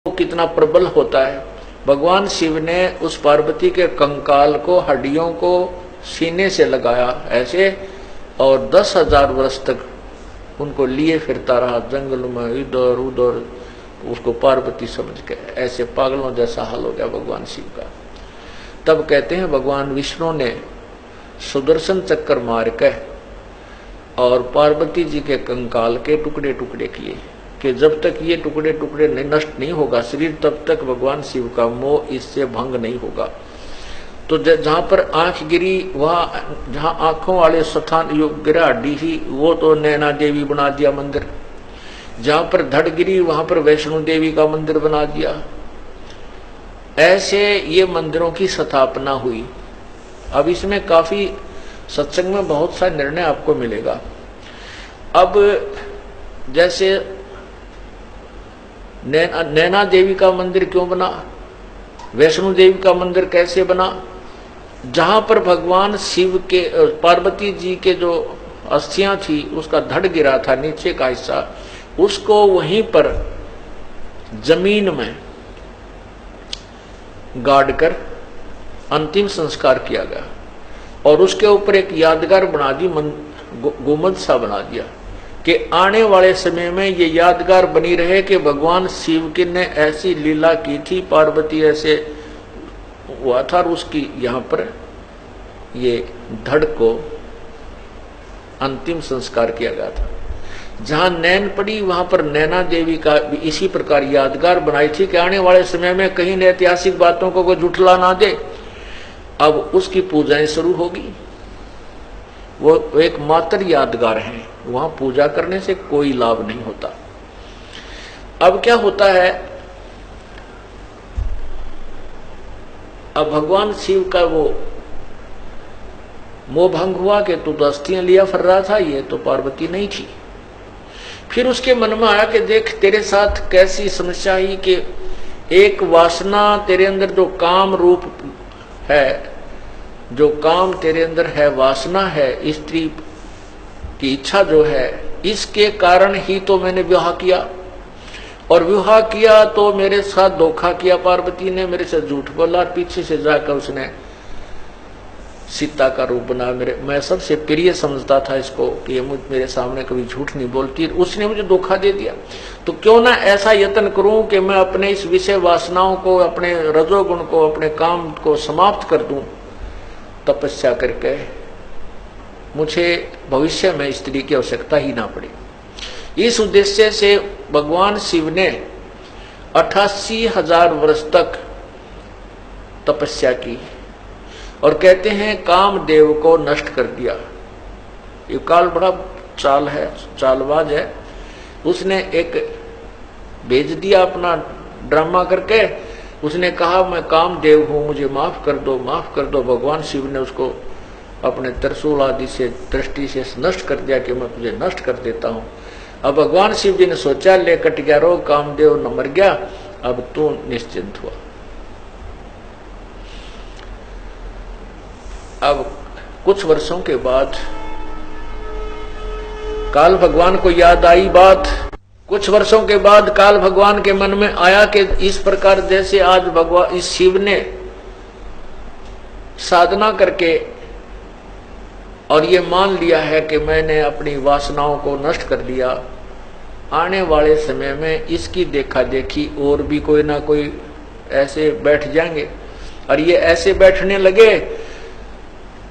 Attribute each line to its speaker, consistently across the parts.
Speaker 1: कितना प्रबल होता है। भगवान शिव ने उस पार्वती के कंकाल को, हड्डियों को सीने से लगाया ऐसे, और 10,000 वर्ष तक उनको लिए फिरता रहा जंगल में, इधर उधर, उसको पार्वती समझ के। ऐसे पागलों जैसा हाल हो गया भगवान शिव का। तब कहते हैं भगवान विष्णु ने सुदर्शन चक्कर मार के और पार्वती जी के कंकाल के टुकड़े टुकड़े किए कि जब तक ये टुकड़े टुकड़े नष्ट नहीं होगा शरीर, तब तक भगवान शिव का मोह इससे भंग नहीं होगा। तो जहां पर आंख गिरी, वहां जहां आंखों वाले स्थान गिरा हड्डी ही, वो तो नैना देवी बना दिया मंदिर। जहां पर धड़ गिरी वहां पर वैष्णो देवी का मंदिर बना दिया। ऐसे ये मंदिरों की स्थापना हुई। अब इसमें काफी सत्संग में बहुत सा निर्णय आपको मिलेगा। अब जैसे नैना देवी का मंदिर क्यों बना, वैष्णो देवी का मंदिर कैसे बना? जहां पर भगवान शिव के, पार्वती जी के जो अस्थियां थी, उसका धड़ गिरा था नीचे का हिस्सा, उसको वहीं पर जमीन में गाड़ कर अंतिम संस्कार किया गया और उसके ऊपर एक यादगार बना दी, गुंबद सा बना दिया कि आने वाले समय में ये यादगार बनी रहे कि भगवान शिव की ने ऐसी लीला की थी, पार्वती ऐसे हुआ था, और उसकी यहाँ पर ये धड़ को अंतिम संस्कार किया गया था। जहां नैन पड़ी वहां पर नैना देवी का भी इसी प्रकार यादगार बनाई थी कि आने वाले समय में कहीं ऐतिहासिक बातों को कोई झुठला ना दे। अब उसकी पूजाएं शुरू होगी। वो एक मात्र यादगार है, वहां पूजा करने से कोई लाभ नहीं होता। अब क्या होता है, अब भगवान शिव का वो मोह भंग हुआ कि तू तो अस्थियां लिया फिर रहा था, ये तो पार्वती नहीं थी। फिर उसके मन में आया कि देख तेरे साथ कैसी समस्या ही कि एक वासना तेरे अंदर, जो काम रूप है, जो काम तेरे अंदर है, वासना है, स्त्री की इच्छा जो है, इसके कारण ही तो मैंने विवाह किया, और विवाह किया तो मेरे साथ धोखा किया पार्वती ने, मेरे से झूठ बोला, पीछे से जाकर उसने सीता का रूप बना। मैं सबसे प्रिय समझता था इसको कि ये मेरे सामने कभी झूठ नहीं बोलती, उसने मुझे धोखा दे दिया। तो क्यों ना ऐसा यत्न करूं कि मैं अपने इस विषय वासनाओं को, अपने रजोगुण को, अपने काम को समाप्त कर दूं तपस्या करके, मुझे भविष्य में स्त्री की आवश्यकता ही ना पड़े। इस उद्देश्य से भगवान शिव ने 88,000 वर्ष तक तपस्या की और कहते हैं कामदेव को नष्ट कर दिया। ये काल बड़ा चाल है, चालबाज है। उसने एक भेज दिया अपना ड्रामा करके, उसने कहा मैं कामदेव हूं, मुझे माफ कर दो, माफ कर दो। भगवान शिव ने उसको अपने त्रिशूल आदि से दृष्टि से नष्ट कर दिया कि मैं तुझे नष्ट कर देता हूं। अब भगवान शिव जी ने सोचा ले कट गया रो, कामदेव न मर गया, अब तू निश्चिंत हुआ। अब कुछ वर्षों के बाद काल भगवान को याद आई बात। कुछ वर्षों के बाद काल भगवान के मन में आया कि इस प्रकार जैसे आज भगवान इस शिव ने साधना करके और ये मान लिया है कि मैंने अपनी वासनाओं को नष्ट कर दिया, आने वाले समय में इसकी देखा देखी और भी कोई ना कोई ऐसे बैठ जाएंगे, और ये ऐसे बैठने लगे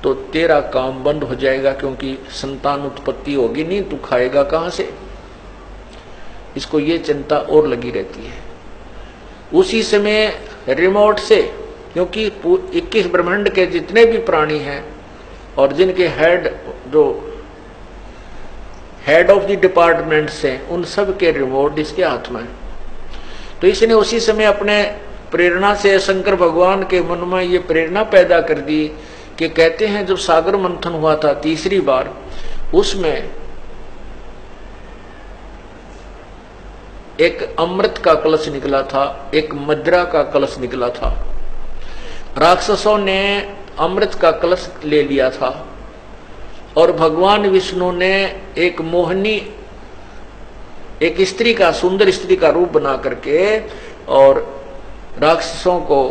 Speaker 1: तो तेरा काम बंद हो जाएगा, क्योंकि संतान उत्पत्ति होगी नहीं, तू खाएगा कहां से। इसको ये चिंता और लगी रहती है। उसी समय रिमोट से, क्योंकि 21 ब्रह्मांड के जितने भी प्राणी हैं और जिनके हेड ऑफ द डिपार्टमेंट्स हैं, उन सब के रिमोट इसके हाथ में है। तो इसने उसी समय अपने प्रेरणा से शंकर भगवान के मन में ये प्रेरणा पैदा कर दी कि कहते हैं जब सागर मंथन हुआ था तीसरी बार, उसमें एक अमृत का कलश निकला था, एक मदिरा का कलश निकला था। राक्षसों ने अमृत का कलश ले लिया था और भगवान विष्णु ने एक मोहनी, एक स्त्री का, सुंदर स्त्री का रूप बना करके और राक्षसों को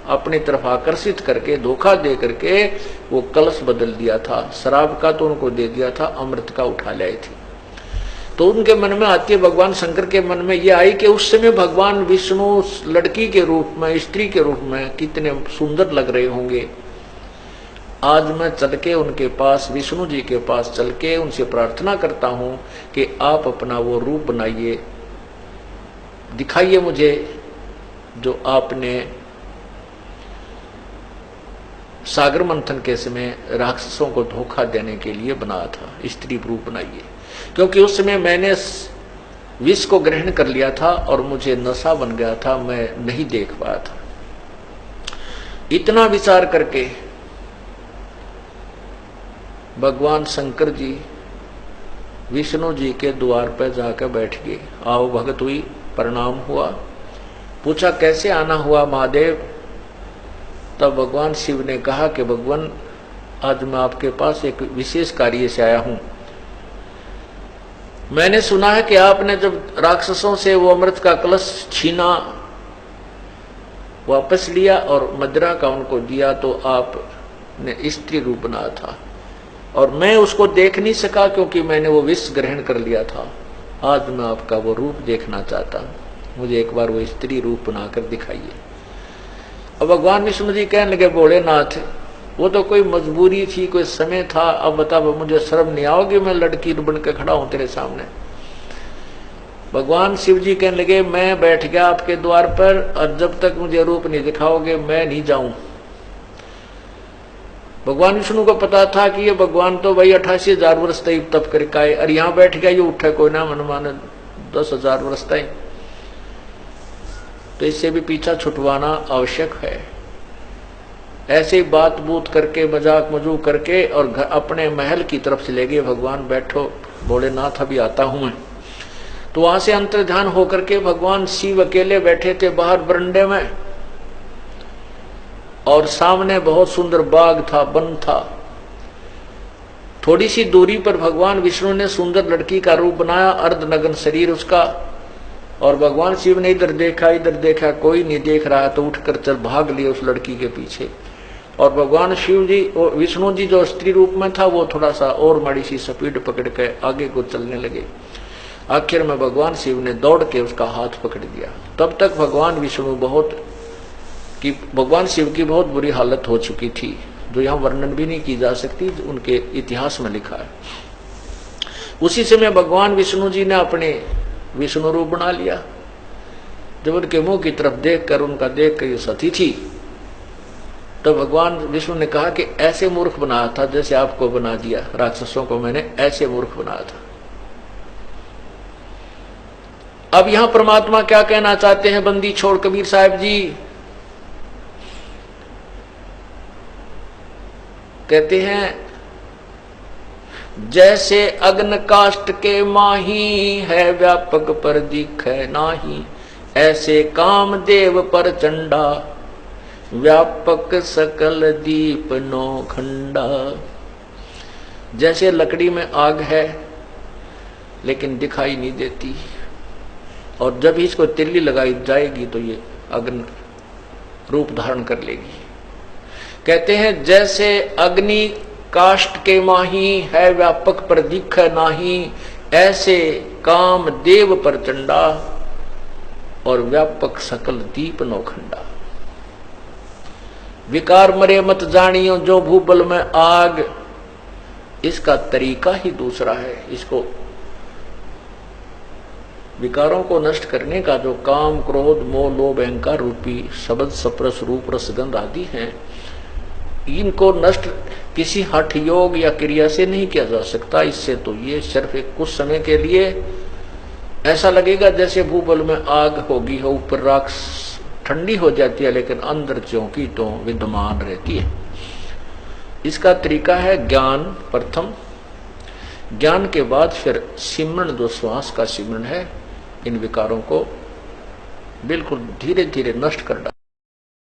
Speaker 1: अपनी तरफ आकर्षित करके धोखा दे करके वो कलश बदल दिया था। शराब का तो उनको दे दिया था, अमृत का उठा लाए थे। तो उनके मन में आती है, भगवान शंकर के मन में ये आई कि उस समय भगवान विष्णु लड़की के रूप में, स्त्री के रूप में कितने सुंदर लग रहे होंगे। आज मैं चल के उनके पास, विष्णु जी के पास चल के उनसे प्रार्थना करता हूं कि आप अपना वो रूप बनाइए, दिखाइए मुझे जो आपने सागर मंथन के समय राक्षसों को धोखा देने के लिए बनाया था, स्त्री रूप बनाइए। क्योंकि उस समय मैंने विष को ग्रहण कर लिया था और मुझे नशा बन गया था, मैं नहीं देख पाया था। इतना विचार करके भगवान शंकर जी विष्णु जी के द्वार पर जाकर बैठ गए। आओ भगत हुई, प्रणाम हुआ, पूछा कैसे आना हुआ महादेव। तब भगवान शिव ने कहा कि भगवान आज मैं आपके पास एक विशेष कार्य से आया हूं। मैंने सुना है कि आपने जब राक्षसों से वो अमृत का कलश छीना, वापस लिया और मदिरा का उनको दिया, तो आपने स्त्री रूप बनाया था और मैं उसको देख नहीं सका क्योंकि मैंने वो विष ग्रहण कर लिया था। आज मैं आपका वो रूप देखना चाहता हूं, मुझे एक बार वो स्त्री रूप बनाकर दिखाइए। अब भगवान विष्णु जी कहने लगे, भोलेनाथ वो तो कोई मजबूरी थी, कोई समय था, अब बता मुझे शर्म नहीं आओगी मैं लड़की बन के खड़ा हूं तेरे सामने। भगवान शिव जी कहने लगे, मैं बैठ गया आपके द्वार पर और जब तक मुझे रूप नहीं दिखाओगे मैं नहीं जाऊं। भगवान विष्णु को पता था कि ये भगवान तो भाई 88,000 वर्ष तक तप करके आए और यहां बैठ गया, ये उठे कोई ना मन माने 10,000 वर्ष तक, तो इससे भी पीछा छुटवाना आवश्यक है। ऐसे बात बूत करके, मजाक मजू करके और अपने महल की तरफ से ले गए। भगवान बैठो भोलेनाथ अभी आता हूं मैं। तो वहां से अंतर्ध्यान होकर के भगवान शिव अकेले बैठे थे बाहर बरंडे में और सामने बहुत सुंदर बाग था, वन था। थोड़ी सी दूरी पर भगवान विष्णु ने सुंदर लड़की का रूप बनाया, अर्धनग्न शरीर उसका, और भगवान शिव ने इधर देखा, कोई नहीं देख रहा तो उठकर चल भाग लिए उस लड़की के पीछे। और भगवान शिव जी, विष्णु जी जो स्त्री रूप में था, वो थोड़ा सा और माड़ी सी स्पीड पकड़ के आगे को चलने लगे। आखिर में भगवान शिव ने दौड़ के उसका हाथ पकड़ दिया। तब तक भगवान शिव की बहुत बुरी हालत हो चुकी थी, जो यहाँ वर्णन भी नहीं की जा सकती, उनके इतिहास में लिखा है। उसी समय भगवान विष्णु जी ने अपने विष्णु रूप बना लिया। जब उनके मुंह की तरफ देखकर, उनका देखकर ये सती थी, तो भगवान विष्णु ने कहा कि ऐसे मूर्ख बनाया था जैसे आपको बना दिया, राक्षसों को मैंने ऐसे मूर्ख बनाया था। अब यहां परमात्मा क्या कहना चाहते हैं बंदी छोड़ कबीर साहब जी? कहते हैं, जैसे अग्न काष्ठ के माही है व्यापक पर दिखे नाही, ऐसे कामदेव पर चंडा व्यापक सकल दीप नो खंडा। जैसे लकड़ी में आग है लेकिन दिखाई नहीं देती, और जब ही इसको तिल्ली लगाई जाएगी तो ये अग्नि रूप धारण कर लेगी। कहते हैं, जैसे अग्नि काष्ठ के माही है व्यापक पर दिख नाही, ऐसे काम देव पर चंडा और व्यापक सकल दीप नौखंडा। विकार मरे मत जानियो जो भूबल में आग, इसका तरीका ही दूसरा है। इसको विकारों को नष्ट करने का जो काम, क्रोध, मोह, लोभ, अहंकार रूपी शब्द, स्पर्श, रूप, रसगंध आदि हैं, इनको नष्ट किसी हठ योग या क्रिया से नहीं किया जा सकता। इससे तो ये सिर्फ एक कुछ समय के लिए ऐसा लगेगा जैसे भूबल में आग होगी हो, ऊपर राख ठंडी हो जाती है लेकिन अंदर चौकी तो विद्यमान रहती है। इसका तरीका है ज्ञान प्रथम, ज्ञान के बाद फिर सिमरण, जो श्वास का सिमरण है, इन विकारों को बिल्कुल धीरे धीरे नष्ट कर डाल।